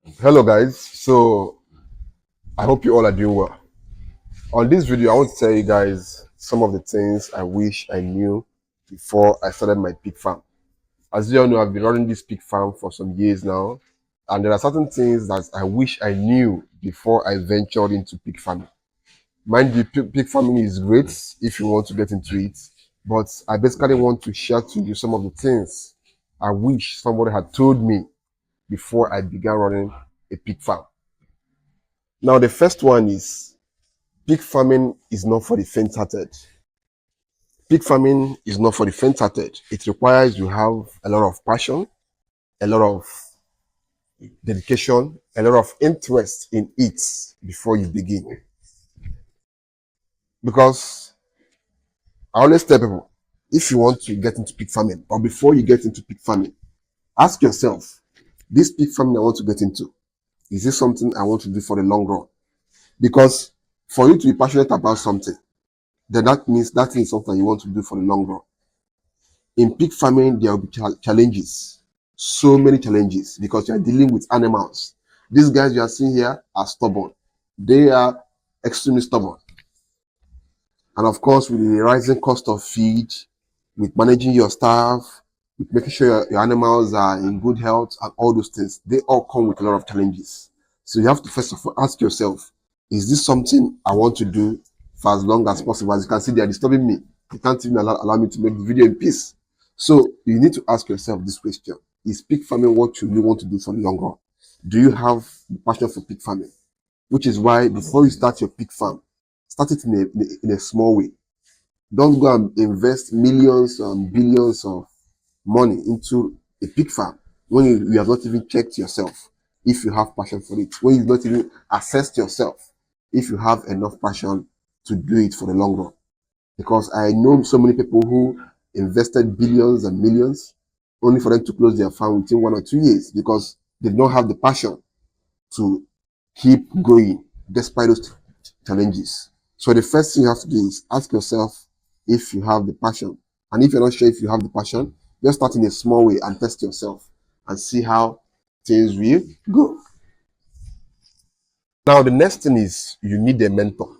Hello guys, so I hope you all are doing well. On this video, I want to tell you guys some of the things I wish I knew before I started my pig farm. As you all know, I've been running this pig farm for some years now, and there are certain things that I wish I knew before I ventured into pig farming. Mind you, pig farming is great if you want to get into it, but I basically want to share to you some of the things I wish somebody had told me before I began running a pig farm. Now, the first one is pig farming is not for the faint-hearted. Pig farming is not for the faint-hearted. It requires you have a lot of passion, a lot of dedication, a lot of interest in it before you begin. Because I always tell people, if you want to get into pig farming, or before you get into pig farming, ask yourself, this pig farming I want to get into, is this something I want to do for the long run? Because for you to be passionate about something, then that means that is something you want to do for the long run. In pig farming, there will be challenges, so many challenges, because you are dealing with animals. These guys you are seeing here are stubborn. They are extremely stubborn. And of course, with the rising cost of feed, with managing your staff, with making sure your animals are in good health and all those things, they all come with a lot of challenges. So you have to first of all ask yourself, is this something I want to do for as long as possible? As you can see, they are disturbing me. They can't even allow me to make the video in peace. So you need to ask yourself this question. Is pig farming what you really want to do for the long run? Do you have the passion for pig farming? Which is why before you start your pig farm, start it in a small way. Don't go and invest millions and billions of money into a pig farm when you have not even checked yourself if you have passion for it, when you've not even assessed yourself if you have enough passion to do it for the long run. Because I know so many people who invested billions and millions only for them to close their farm within 1 or 2 years because they don't have the passion to keep going despite those challenges. So the first thing you have to do is ask yourself if you have the passion. And if you're not sure if you have the passion, just start in a small way and test yourself and see how things will go. Now, the next thing is you need a mentor.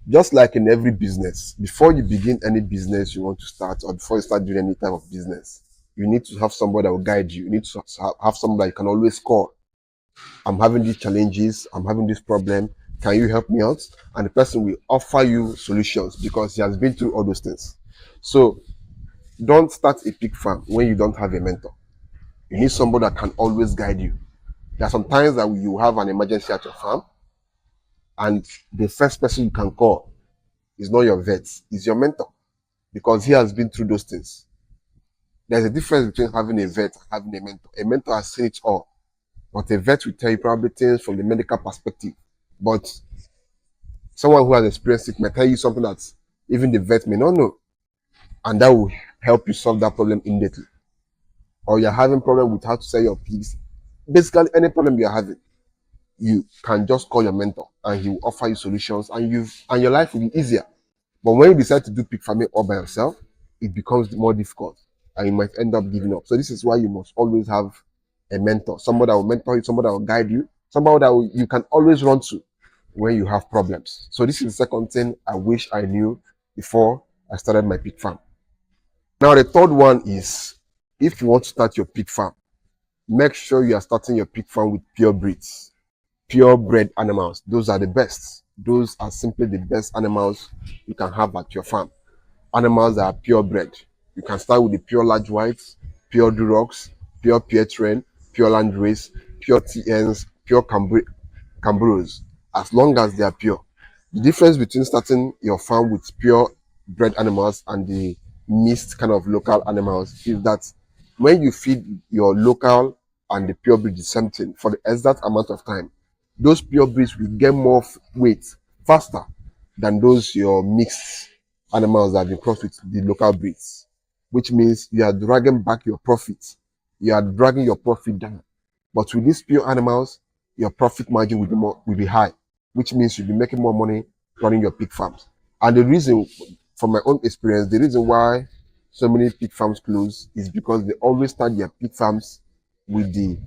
Just like in every business, before you begin any business you want to start, or before you start doing any type of business, you need to have somebody that will guide you. You need to have somebody that you can always call. I'm having these challenges, I'm having this problem. Can you help me out? And the person will offer you solutions because he has been through all those things. So don't start a pig farm when you don't have a mentor. You need somebody that can always guide you. There are some times that you have an emergency at your farm, and the first person you can call is not your vet, is your mentor, because he has been through those things. There's a difference between having a vet and having a mentor. A mentor has seen it all, but a vet will tell you probably things from the medical perspective. But someone who has experienced it might tell you something that even the vet may not know, and that will help you solve that problem immediately. Or you're having problem with how to sell your pigs. Basically, any problem you're having, you can just call your mentor, and he will offer you solutions, and your life will be easier. But when you decide to do pig farming all by yourself, it becomes more difficult, and you might end up giving up. So this is why you must always have a mentor, somebody that will mentor you, somebody that will guide you, somebody that you can always run to when you have problems. So this is the second thing I wish I knew before I started my pig farm. Now the third one is, if you want to start your pig farm, make sure you are starting your pig farm with pure breeds, purebred animals. Those are the best. Those are simply the best animals you can have at your farm. Animals that are purebred. You can start with the pure large whites, pure durocs, pure Pietren, pure landrace, pure TNs, pure Cambrose, as long as they are pure. The difference between starting your farm with pure bred animals and the mixed kind of local animals is that when you feed your local and the pure breed the same thing for the exact amount of time, those pure breeds will get more weight faster than those your mixed animals that have been crossed with the local breeds, which means you are dragging back your profit. You are dragging your profit down. But with these pure animals, your profit margin will be high, which means you'll be making more money running your pig farms. And the reason, from my own experience, the reason why so many pig farms close is because they always start their pig farms with the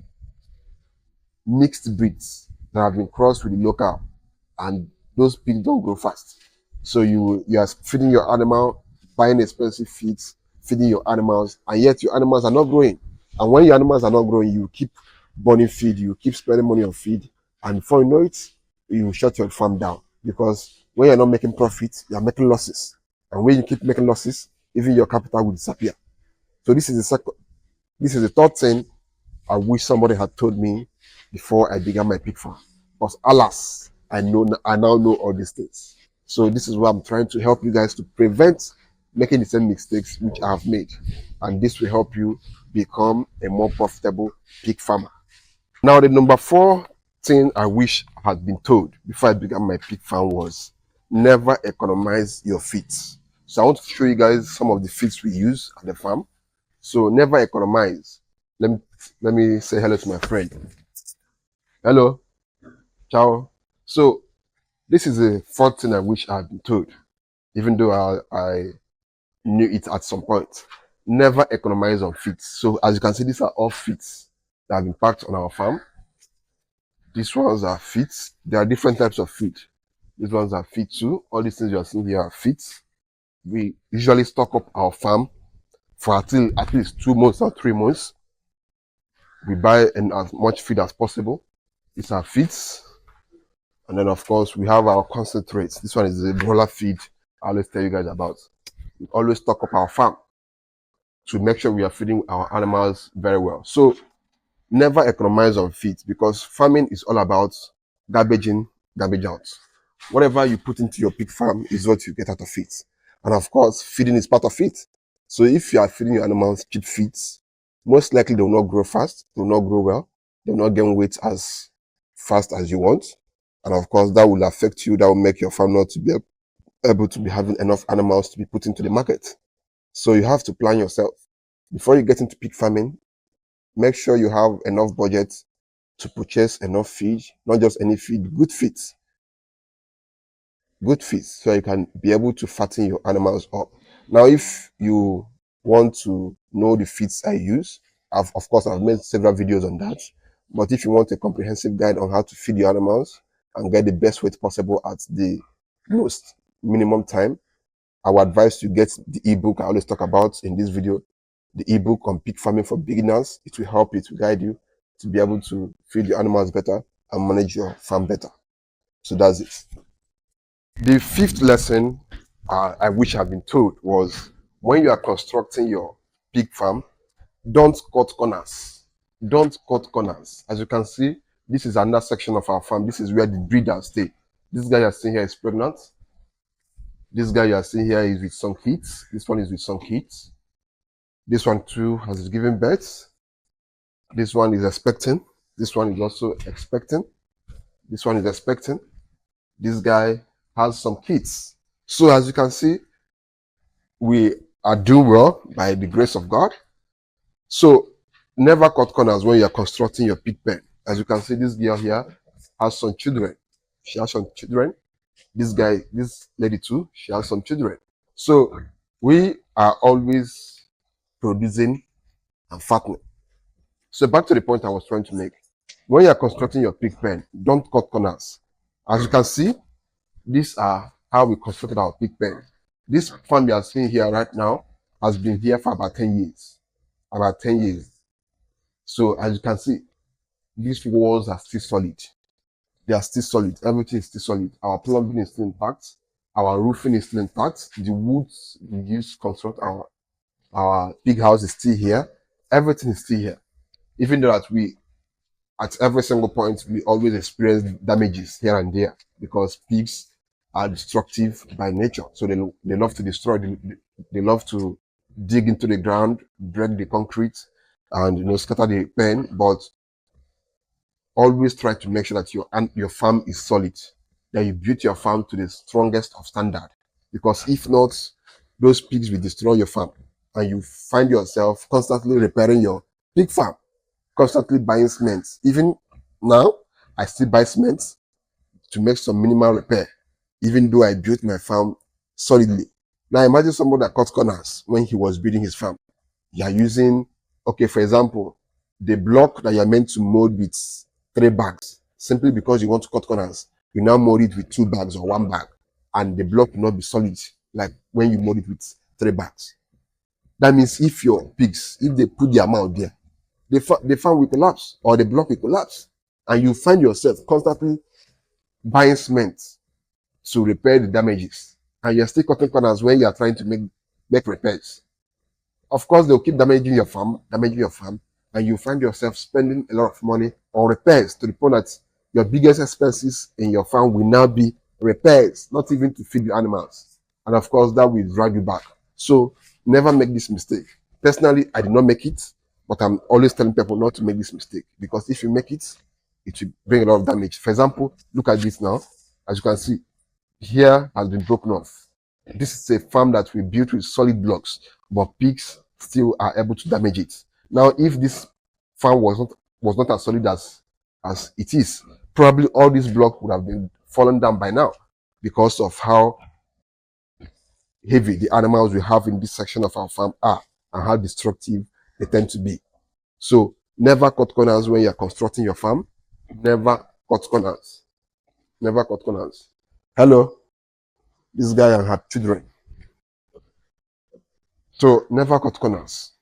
mixed breeds that have been crossed with the local, and those pigs don't grow fast. So you are feeding your animal, buying expensive feeds, feeding your animals, and yet your animals are not growing. And when your animals are not growing, you keep burning feed, you keep spending money on feed, and before you know it, you shut your farm down, because when you're not making profit, you're making losses. And when you keep making losses, even your capital will disappear. So this is the third thing I wish somebody had told me before I began my pig farm. But alas, I now know all these things. So this is why I'm trying to help you guys to prevent making the same mistakes which I have made. And this will help you become a more profitable pig farmer. Now, the number 4 thing I wish I had been told before I began my pig farm was never economize your feeds. So I want to show you guys some of the feeds we use at the farm. So never economize. Let me let me say hello to my friend. Hello, ciao. So this is the fourth thing I wish I had been told, even though I knew it at some point. Never economize on feeds. So as you can see, these are all feeds that have been packed on our farm. These ones are feeds. There are different types of feed. These ones are feed too. All these things you are seeing here are feeds. We usually stock up our farm for at least 2 months or 3 months. We buy as much feed as possible. These are feeds. And then of course we have our concentrates. This one is the broiler feed I always tell you guys about. We always stock up our farm to make sure we are feeding our animals very well. So never economize on feed, because farming is all about garbage in, garbage out. Whatever you put into your pig farm is what you get out of it. And of course, feeding is part of it. So if you are feeding your animals cheap feeds, most likely they will not grow fast, they will not grow well, they will not gain weight as fast as you want. And of course, that will affect you, that will make your farm not to be able to be having enough animals to be put into the market. So you have to plan yourself. Before you get into pig farming, make sure you have enough budget to purchase enough feed, not just any feed, good feed, so you can be able to fatten your animals up. Now, if you want to know the feeds I use, of course, I've made several videos on that. But if you want a comprehensive guide on how to feed your animals and get the best weight possible at the most minimum time, I would advise you get the ebook I always talk about in this video, the ebook on pig farming for beginners. It will help you to guide you to be able to feed your animals better and manage your farm better. So that's it. The fifth lesson I wish I'd been told was, when you are constructing your pig farm, don't cut corners. Don't cut corners. As you can see, this is another section of our farm. This is where the breeders stay. This guy you're seeing here is pregnant. This guy you're seeing here is with some kids. This one is with some kids. This one too has given birth. This one is expecting. This one is also expecting. This one is expecting. This guy has some kids. So as you can see, we are doing well by the grace of God. So never cut corners when you are constructing your pig pen. As you can see, this girl here has some children. She has some children. This lady too, she has some children. So we are always producing and fattening. So back to the point I was trying to make. When you are constructing your pig pen, don't cut corners. As you can see, these are how we constructed our pig pen. This farm you are seeing here right now has been here for about 10 years. About 10 years. So as you can see, these walls are still solid. They are still solid. Everything is still solid. Our plumbing is still intact. Our roofing is still intact. The woods we used to construct our pig house is still here. Everything is still here. Even though that we, at every single point, we always experience damages here and there, because pigs are destructive by nature. So they love to destroy. They love to dig into the ground, break the concrete, and scatter the pen. But always try to make sure that your farm is solid, that you build your farm to the strongest of standard, because if not, those pigs will destroy your farm, and you find yourself constantly repairing your pig farm, constantly buying cement. Even now, I still buy cement to make some minimal repair, even though I built my farm solidly. Now imagine someone that cut corners when he was building his farm. You are using, okay, for example, the block that you are meant to mold with 3 bags. Simply because you want to cut corners, you now mold it with 2 bags or 1 bag, and the block will not be solid like when you mold it with 3 bags. That means if your pigs, if they put their mouth there, the farm will collapse or the block will collapse, and you find yourself constantly buying cement to repair the damages, and you're still cutting corners when you are trying to make repairs. Of course, they'll keep damaging your farm, and you find yourself spending a lot of money on repairs to the point that your biggest expenses in your farm will now be repairs, not even to feed the animals. And of course, that will drag you back. So never make this mistake. Personally, I did not make it, but I'm always telling people not to make this mistake, because if you make it, it will bring a lot of damage. For example, look at this now. As you can see, here has been broken off. This is a farm that we built with solid blocks, but pigs still are able to damage it. Now, if this farm was not as solid as it is, probably all these blocks would have been fallen down by now, because of how heavy the animals we have in this section of our farm are and how destructive they tend to be. So never cut corners when you're constructing your farm. Never cut corners. Never cut corners. Hello, this guy and her children. So never cut corners.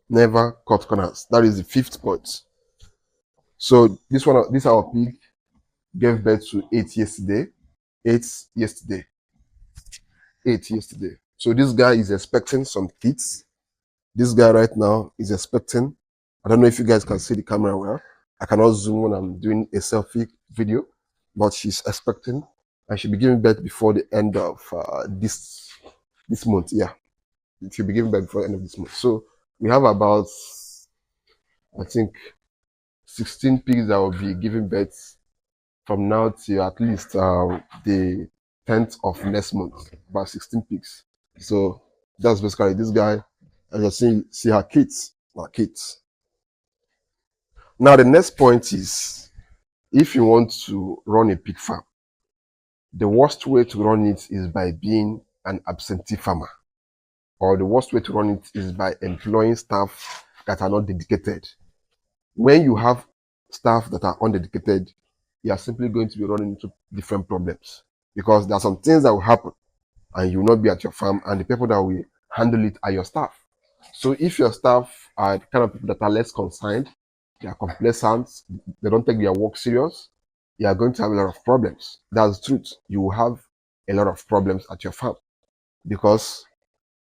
Never cut corners. That is the 5th point. So this our pig gave birth to 8 yesterday. 8 yesterday. 8 yesterday. So this guy is expecting some kids. This guy right now is expecting. I don't know if you guys can see the camera well. I cannot zoom when I'm doing a selfie video, but she's expecting, and she'll be giving birth before the end of this month. Yeah, she'll be giving birth before the end of this month. So we have about, I think, 16 pigs that will be giving birth from now till at least the 10th of next month. About 16 pigs. So that's basically this guy. As you see her kids. Her kids. Now the next point is, if you want to run a pig farm, the worst way to run it is by being an absentee farmer, or the worst way to run it is by employing staff that are not dedicated. When you have staff that are undedicated, you are simply going to be running into different problems, because there are some things that will happen and you will not be at your farm, and the people that will handle it are your staff. So if your staff are the kind of people that are less concerned, they are complacent, they don't take their work serious, you are going to have a lot of problems. That's the truth. You will have a lot of problems at your farm, because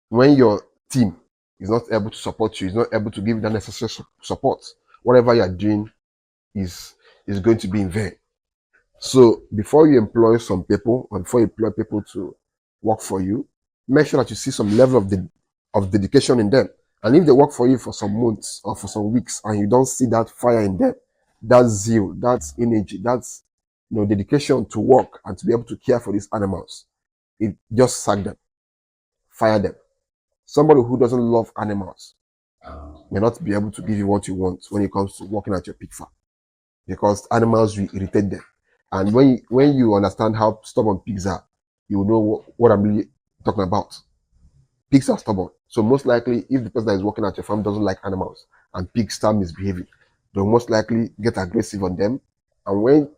when your team is not able to support you, is not able to give you the necessary support, whatever you are doing is going to be in vain. So before you employ some people, or before you employ people to work for you, make sure that you see some level of dedication in them. And if they work for you for some months or for some weeks and you don't see that fire in them, that zeal, that energy, that's dedication to work and to be able to care for these animals, it just sack them, fire them. Somebody who doesn't love animals may not be able to give you what you want when it comes to working at your pig farm, because animals will irritate them. And when you understand how stubborn pigs are, you will know what I'm really talking about. Pigs are stubborn. So most likely, if the person that is working at your farm doesn't like animals and pigs start misbehaving, they'll most likely get aggressive on them. And when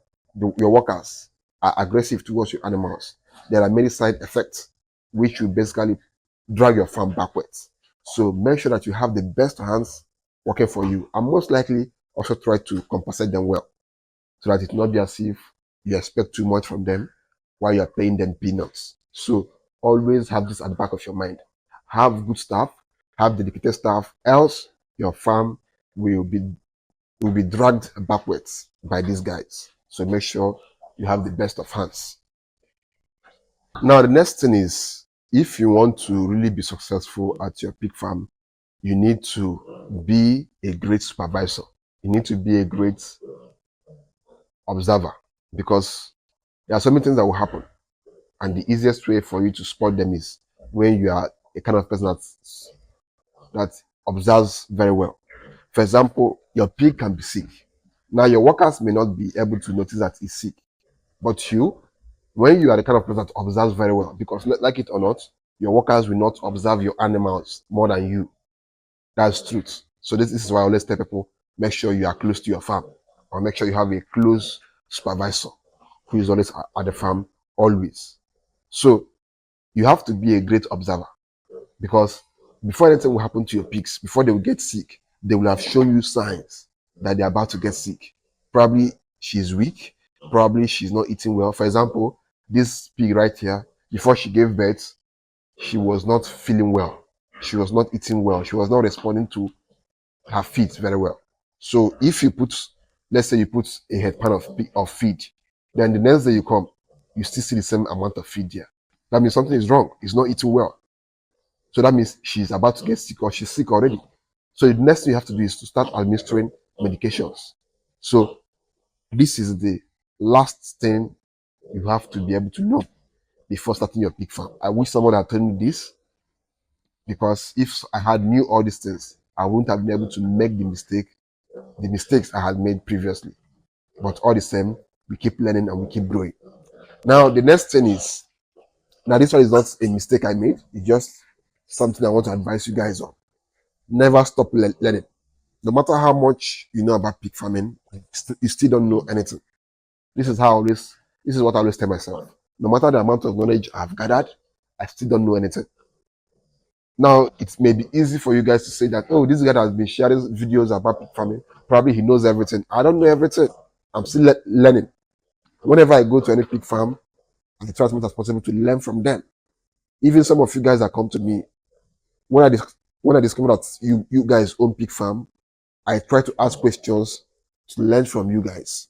your workers are aggressive towards your animals, there are many side effects which will basically drag your farm backwards. So make sure that you have the best hands working for you, and most likely also try to compensate them well, so that it will not be as if you expect too much from them while you are paying them peanuts. So always have this at the back of your mind. Have good staff, have dedicated staff, else your farm will be dragged backwards by these guys. So make sure you have the best of hands. Now the next thing is, if you want to really be successful at your pig farm, you need to be a great supervisor. You need to be a great observer, because there are so many things that will happen, and the easiest way for you to spot them is when you are a kind of person that observes very well. For example, your pig can be sick. Now your workers may not be able to notice that it's sick, but when you are the kind of person that observes very well, because like it or not, your workers will not observe your animals more than you. That's truth. So this is why I always tell people, make sure you are close to your farm. or make sure you have a close supervisor who is always at the farm, always. So you have to be a great observer, because before anything will happen to your pigs, before they will get sick, they will have shown you signs that they're about to get sick. Probably she's weak, probably she's not eating well. For example, this pig right here, before she gave birth, she was not feeling well. She was not eating well. She was not responding to her feed very well. So if you put, let's say you put a head pan of feed, then the next day you come, you still see the same amount of feed there. That means something is wrong. It's not eating well. So that means she's about to get sick, or she's sick already. So the next thing you have to do is to start administering medications. So this is the last thing you have to be able to know before starting your pig farm. I wish someone had told me this, because if I had knew all these things, I wouldn't have been able to make the mistakes I had made previously. But all the same, we keep learning and we keep growing. Now the next thing is, now this one is not a mistake I made, it's just something I want to advise you guys on. Never stop learning. No matter how much you know about pig farming, you still don't know anything. This is what I always tell myself. No matter the amount of knowledge I've gathered, I still don't know anything. Now, it may be easy for you guys to say that, oh, this guy has been sharing videos about pig farming. Probably he knows everything. I don't know everything. I'm still learning. Whenever I go to any pig farm, I try as much as possible to learn from them. Even some of you guys that come to me, when I discover that you guys own pig farm, I try to ask questions to learn from you guys.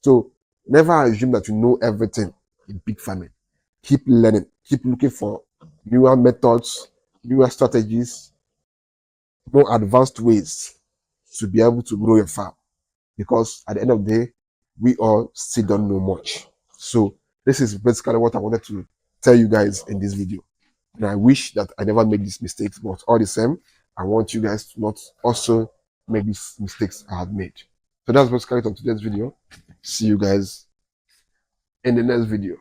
So never assume that you know everything in pig farming. Keep learning. Keep looking for newer methods, newer strategies, more advanced ways to be able to grow your farm. Because at the end of the day, we all still don't know much. So this is basically what I wanted to tell you guys in this video. And I wish that I never make these mistakes, but all the same, I want you guys to not also make these mistakes I have made. So that's basically it on today's video. See you guys in the next video.